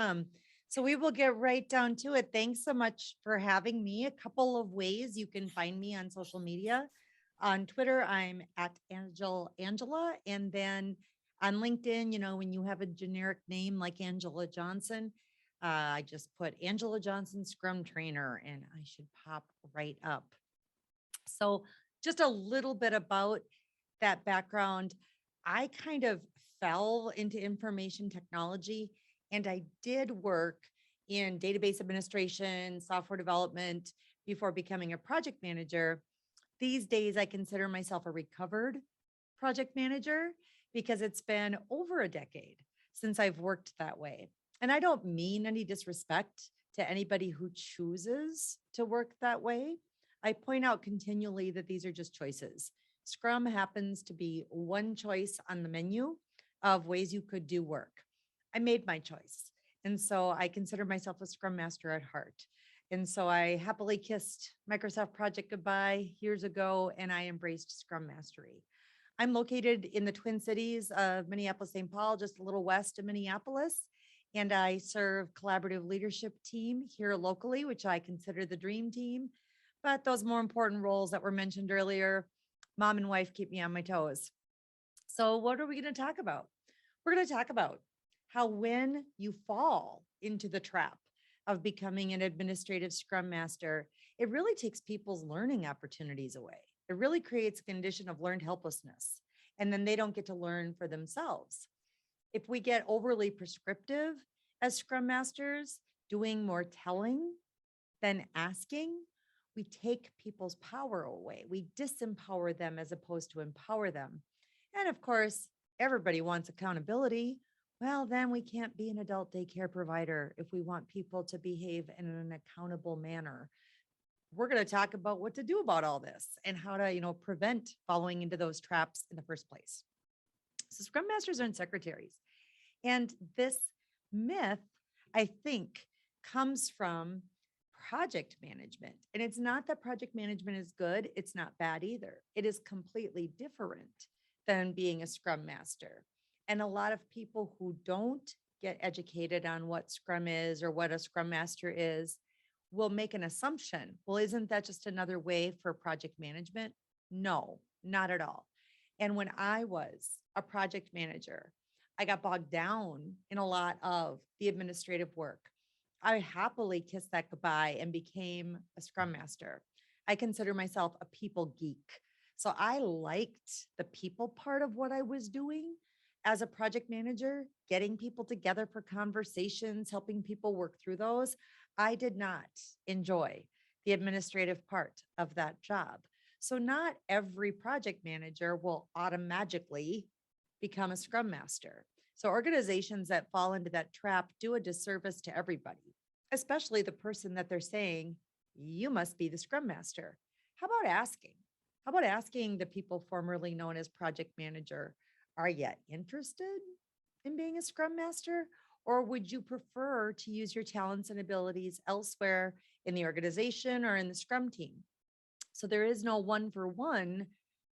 Um, so we will get right down to it. Thanks so much for having me. A couple of ways you can find me on social media. On Twitter, I'm at Angela. And then on LinkedIn, when you have a generic name like Angela Johnson, I just put Angela Johnson Scrum Trainer and I should pop right up. So, just a little bit about that background. I kind of fell into information technology and I did work in database administration, software development before becoming a project manager. These days, I consider myself a recovered project manager because it's been over a decade since I've worked that way. And I don't mean any disrespect to anybody who chooses to work that way. I point out continually that these are just choices. Scrum happens to be one choice on the menu of ways you could do work. I made my choice. And so I consider myself a Scrum Master at heart. And so I happily kissed Microsoft Project goodbye years ago, and I embraced Scrum Mastery. I'm located in the Twin Cities of Minneapolis, St. Paul, just a little west of Minneapolis. And I serve collaborative leadership team here locally, which I consider the dream team. But those more important roles that were mentioned earlier, mom and wife keep me on my toes. So what are we going to talk about? We're going to talk about how when you fall into the trap of becoming an administrative scrum master, it really takes people's learning opportunities away. It really creates a condition of learned helplessness, and then they don't get to learn for themselves. If we get overly prescriptive as scrum masters, doing more telling than asking, we take people's power away. We disempower them as opposed to empower them. And of course, everybody wants accountability. Well, then we can't be an adult daycare provider if we want people to behave in an accountable manner. We're going to talk about what to do about all this and how to, prevent falling into those traps in the first place. So Scrum Masters are secretaries. And this myth, I think, comes from project management. And it's not that project management is good, it's not bad either. It is completely different than being a Scrum Master. And a lot of people who don't get educated on what Scrum is or what a Scrum Master is will make an assumption. Well, isn't that just another way for project management? No, not at all. And when I was a project manager, I got bogged down in a lot of the administrative work. I happily kissed that goodbye and became a Scrum Master. I consider myself a people geek. So I liked the people part of what I was doing as a project manager, getting people together for conversations, helping people work through those. I did not enjoy the administrative part of that job. So not every project manager will automatically become a Scrum Master. So organizations that fall into that trap do a disservice to everybody, especially the person that they're saying, you must be the Scrum Master. How about asking? How about asking the people formerly known as project manager, are you interested in being a Scrum Master? Or would you prefer to use your talents and abilities elsewhere in the organization or in the Scrum team? So there is no one-for-one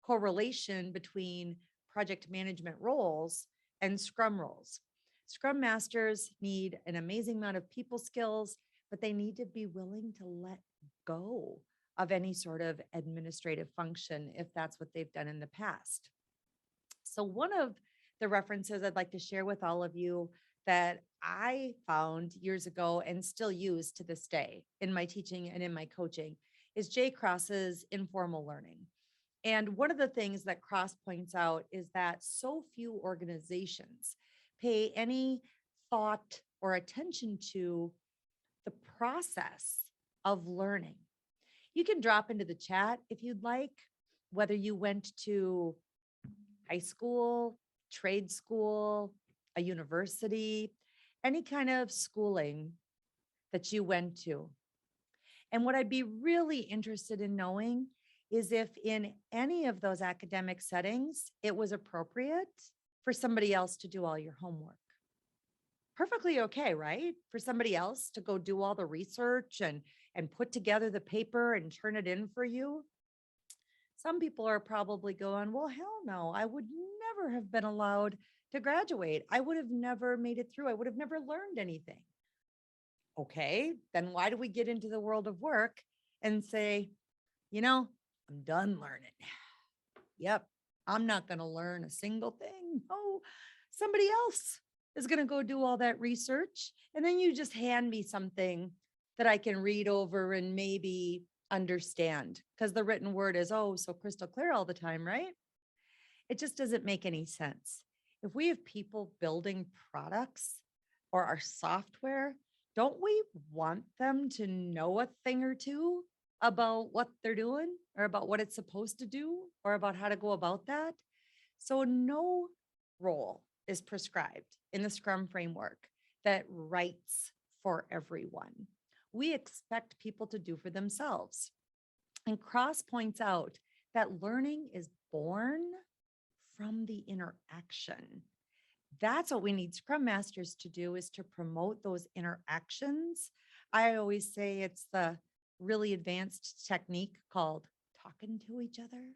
correlation between project management roles and Scrum roles. Scrum Masters need an amazing amount of people skills, but they need to be willing to let go of any sort of administrative function if that's what they've done in the past. So one of the references I'd like to share with all of you that I found years ago and still use to this day in my teaching and in my coaching is Jay Cross's Informal Learning. And one of the things that Cross points out is that so few organizations pay any thought or attention to the process of learning. You can drop into the chat if you'd like, whether you went to high school, trade school, a university, any kind of schooling that you went to. And what I'd be really interested in knowing is if in any of those academic settings, it was appropriate for somebody else to do all your homework. Perfectly okay, right? For somebody else to go do all the research and put together the paper and turn it in for you. Some people are probably going, well, hell no, I would never have been allowed to graduate. I would have never made it through. I would have never learned anything. Okay, then why do we get into the world of work and say, you know, I'm done learning. Yep, I'm not going to learn a single thing. Oh, somebody else is going to go do all that research. And then you just hand me something that I can read over and maybe understand because the written word is, oh, so crystal clear all the time, right? It just doesn't make any sense. If we have people building products or our software, don't we want them to know a thing or two about what they're doing or about what it's supposed to do or about how to go about that? So, no role is prescribed in the Scrum framework that writes for everyone. We expect people to do for themselves. And Cross points out that learning is born from the interaction. That's what we need Scrum Masters to do, is to promote those interactions. I always say it's the really advanced technique called talking to each other.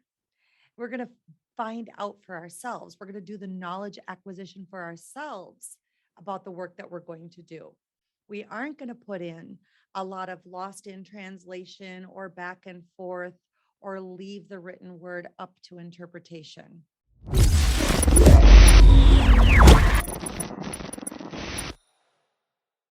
We're going to find out for ourselves. We're going to do the knowledge acquisition for ourselves about the work that we're going to do. We aren't going to put in a lot of lost in translation or back and forth or leave the written word up to interpretation.